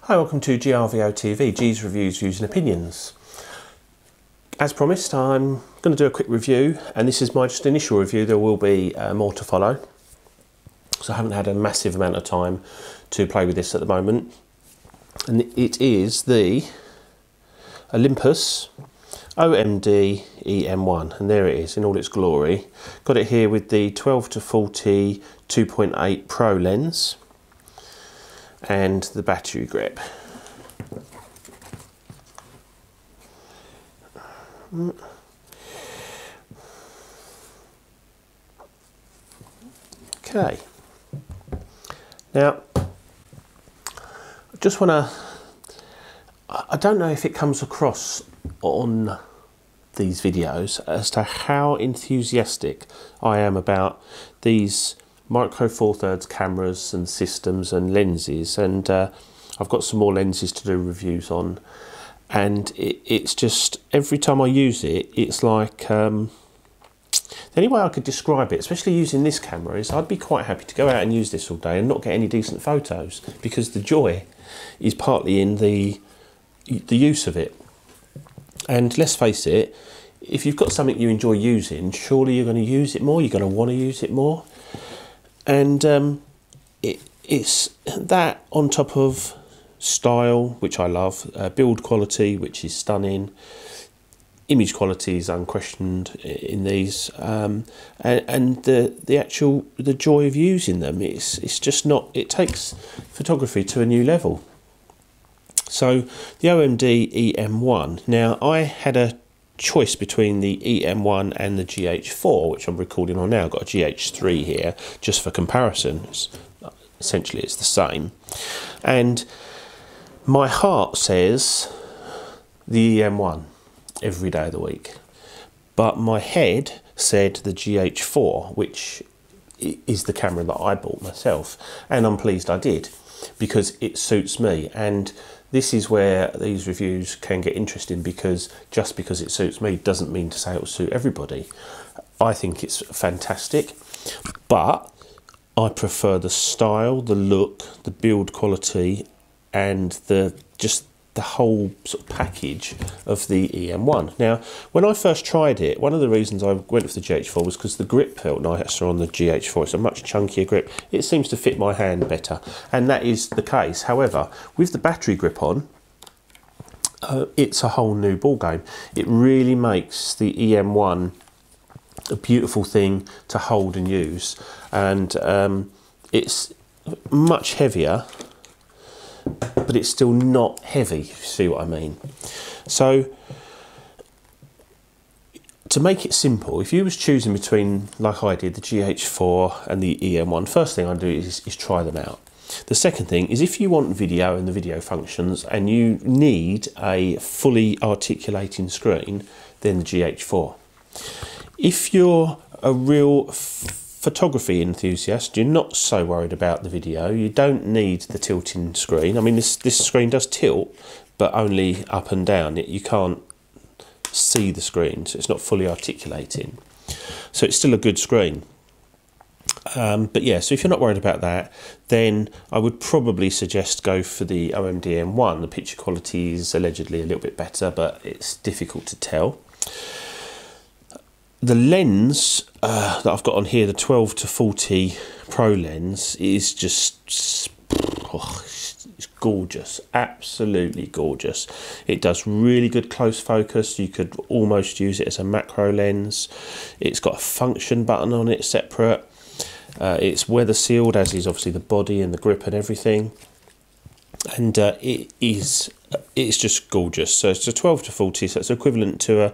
Hi, welcome to GRVO TV, G's Reviews, Views and Opinions. As promised, I'm going to do a quick review, and this is my just initial review. There will be more to follow. So I haven't had a massive amount of time to play with this at the moment. And it is the Olympus OMD EM1, and there it is in all its glory. Got it here with the 12-40 2.8 Pro lens and the battery grip. Okay, now I just want to, I don't know if it comes across on these videos as to how enthusiastic I am about these micro four thirds cameras and systems and lenses, and I've got some more lenses to do reviews on, and it's just every time I use it, it's like the only way I could describe it, especially using this camera, is I'd be quite happy to go out and use this all day and not get any decent photos, because the joy is partly in the use of it. And let's face it, if you've got something you enjoy using, surely you're going to use it more, you're going to want to use it more. And it's that on top of style, which I love, build quality, which is stunning, image quality is unquestioned in these, and the joy of using them. It's just not. It takes photography to a new level. So the OMD EM1. Now I had a choice between the EM1 and the GH4, which I'm recording on now. I've got a GH3 here just for comparison. Essentially it's the same, and my heart says the EM1 every day of the week, but my head said the GH4, which is the camera that I bought myself, and I'm pleased I did, because it suits me. And this is where these reviews can get interesting, because just because it suits me doesn't mean to say it will suit everybody. I think it's fantastic, but I prefer the style, the look, the build quality, and just the whole sort of package of the EM1. Now, when I first tried it, one of the reasons I went for the GH4 was because the grip felt nicer on the GH4. It's a much chunkier grip. It seems to fit my hand better, and that is the case. However, with the battery grip on, it's a whole new ball game. It really makes the EM1 a beautiful thing to hold and use, and it's much heavier, but it's still not heavy, if you see what I mean. So to make it simple, if you was choosing between, like I did, the GH4 and the EM1, first thing I do is try them out. The second thing is, if you want video and the video functions and you need a fully articulating screen, then the GH4. If you're a real photography enthusiast, you're not so worried about the video, you don't need the tilting screen. I mean, this screen does tilt, but only up and down. You can't see the screen, so it's not fully articulating. So it's still a good screen. But yeah, so if you're not worried about that, then I would probably suggest go for the OMD EM1. The picture quality is allegedly a little bit better, but it's difficult to tell. The lens that I've got on here, the 12-40 Pro lens, is just, it's gorgeous, absolutely gorgeous. It does really good close focus. You could almost use it as a macro lens. It's got a function button on it separate. It's weather sealed, as is obviously the body and the grip and everything. And it's just gorgeous. So it's a 12-40, so it's equivalent to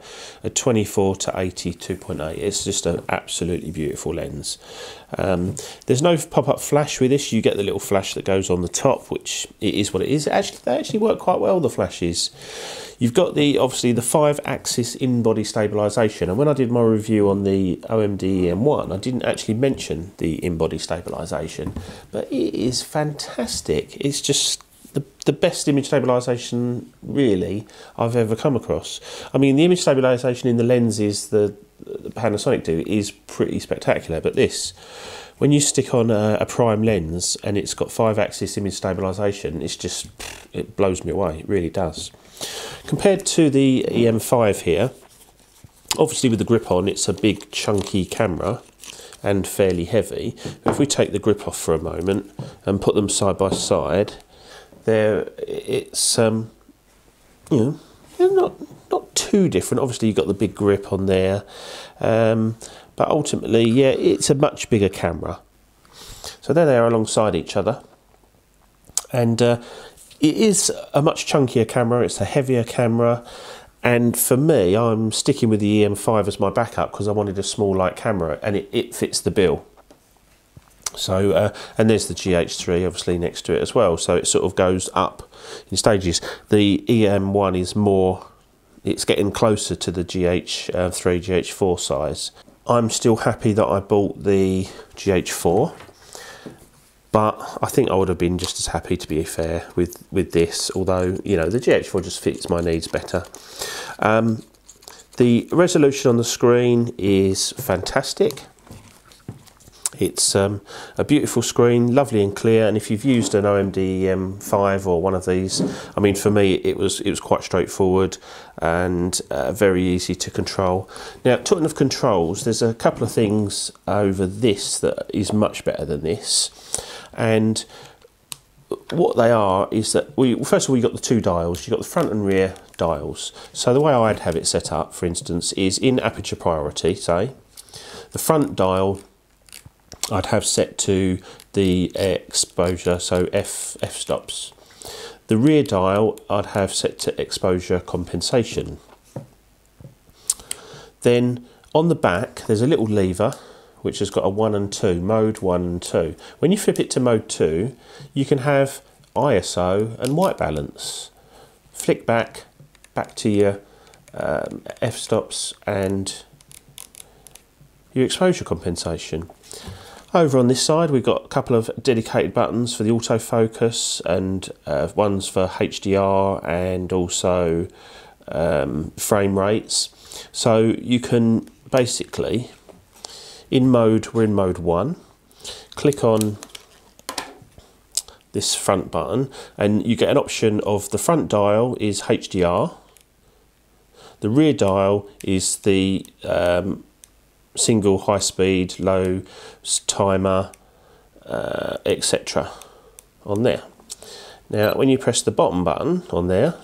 a 24-80 2.8. It's just an absolutely beautiful lens. There's no pop-up flash with this. You get the little flash that goes on the top, which it is what it is. They actually work quite well, the flashes. You've got obviously the 5-axis in-body stabilisation, and when I did my review on the OMD EM1, I didn't actually mention the in-body stabilisation, but it is fantastic. It's just the best image stabilisation really I've ever come across. I mean, the image stabilisation in the lenses the Panasonic do is pretty spectacular, but this, when you stick on a prime lens and it's got 5-axis image stabilisation, it's just it blows me away, it really does. Compared to the EM5 here, obviously with the grip on, it's a big chunky camera and fairly heavy. If we take the grip off for a moment and put them side by side, it's you know, they're not too different. Obviously you've got the big grip on there, but ultimately, yeah, it's a much bigger camera. So there they are alongside each other, and it is a much chunkier camera, it's a heavier camera, and for me, I'm sticking with the EM5 as my backup because I wanted a small light camera, and it fits the bill. So, and there's the GH3 obviously next to it as well, so it sort of goes up in stages. The EM1 is more, it's getting closer to the GH3, GH4 size. I'm still happy that I bought the GH4, but I think I would have been just as happy, to be fair, with this, although, you know, the GH4 just fits my needs better. The resolution on the screen is fantastic. It's a beautiful screen, lovely and clear, and if you've used an OMD EM5 or one of these, I mean, for me it was quite straightforward and very easy to control. Now, talking of controls, there's a couple of things over this that is much better than this, and what they are is that first of all, you've got the two dials. You've got the front and rear dials. So the way I'd have it set up, for instance, is in aperture priority, say, the front dial I'd have set to the exposure, so f-stops. The rear dial I'd have set to exposure compensation. Then on the back there's a little lever which has got a 1 and 2, mode 1 and 2. When you flip it to mode 2, you can have ISO and white balance. Flick back to your f-stops and your exposure compensation. Over on this side we've got a couple of dedicated buttons for the autofocus and ones for HDR and also frame rates. So you can basically, we're in mode 1, click on this front button and you get an option of the front dial is HDR, the rear dial is the single, high speed, low, timer, etc. on there. Now when you press the bottom button on there,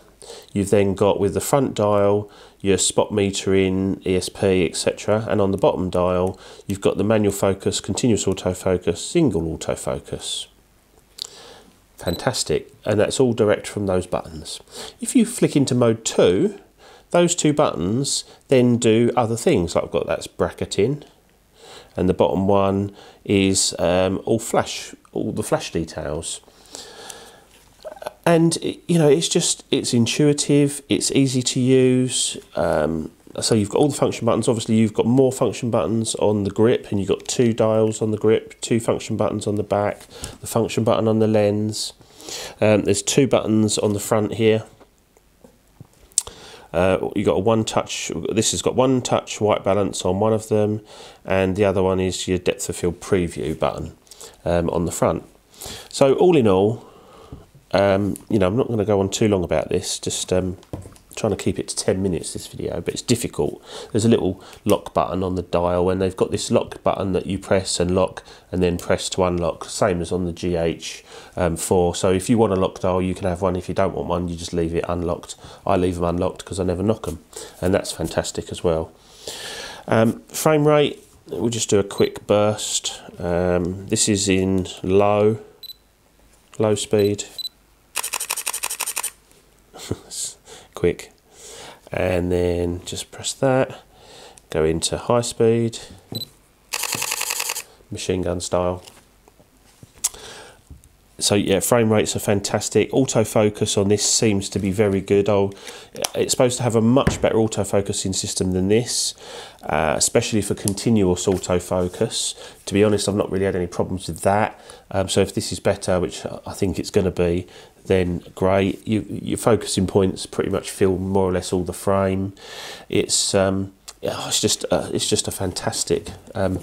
you've then got with the front dial your spot metering, ESP, etc. and on the bottom dial you've got the manual focus, continuous autofocus, single autofocus. Fantastic, and that's all direct from those buttons. If you flick into mode 2, those two buttons then do other things, like I've got that's bracketing, and the bottom one is all the flash details. And you know, it's intuitive, it's easy to use. So you've got all the function buttons. Obviously you've got more function buttons on the grip, and you've got 2 dials on the grip, 2 function buttons on the back, the function button on the lens. There's 2 buttons on the front here. You've got a one touch, this has got one touch white balance on one of them, and the other one is your depth of field preview button on the front. So all in all, you know, I'm not going to go on too long about this, just trying to keep it to 10 minutes this video, but it's difficult. There's a little lock button on the dial, and they've got this lock button that you press and lock and then press to unlock, same as on the GH4. So if you want a lock dial, you can have one. If you don't want one, you just leave it unlocked. I leave them unlocked because I never knock them, and that's fantastic as well. Frame rate, we'll just do a quick burst. This is in low speed. Quick, and then just press that, go into high speed, machine gun style. So yeah, frame rates are fantastic. Autofocus on this seems to be very good. It's supposed to have a much better autofocusing system than this, especially for continuous autofocus. To be honest, I've not really had any problems with that. So if this is better, which I think it's going to be, then great. Your focusing points pretty much fill more or less all the frame. It's yeah, it's just a fantastic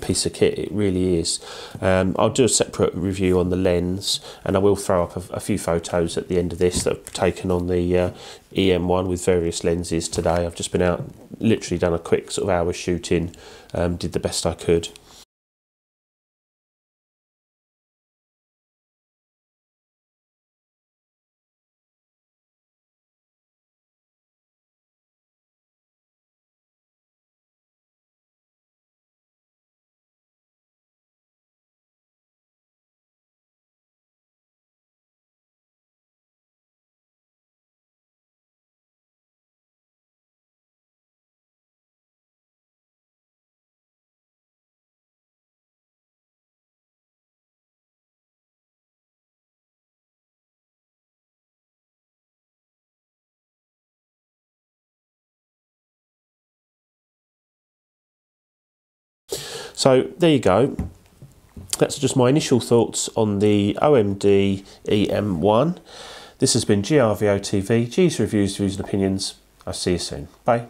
piece of kit. It really is. I'll do a separate review on the lens, and I will throw up a few photos at the end of this that I've taken on the EM1 with various lenses today. I've just been out, literally done a quick sort of hour shooting, did the best I could. So there you go. That's just my initial thoughts on the OMD EM1. This has been GRVO TV, G's Reviews, Views and Opinions. I'll see you soon. Bye.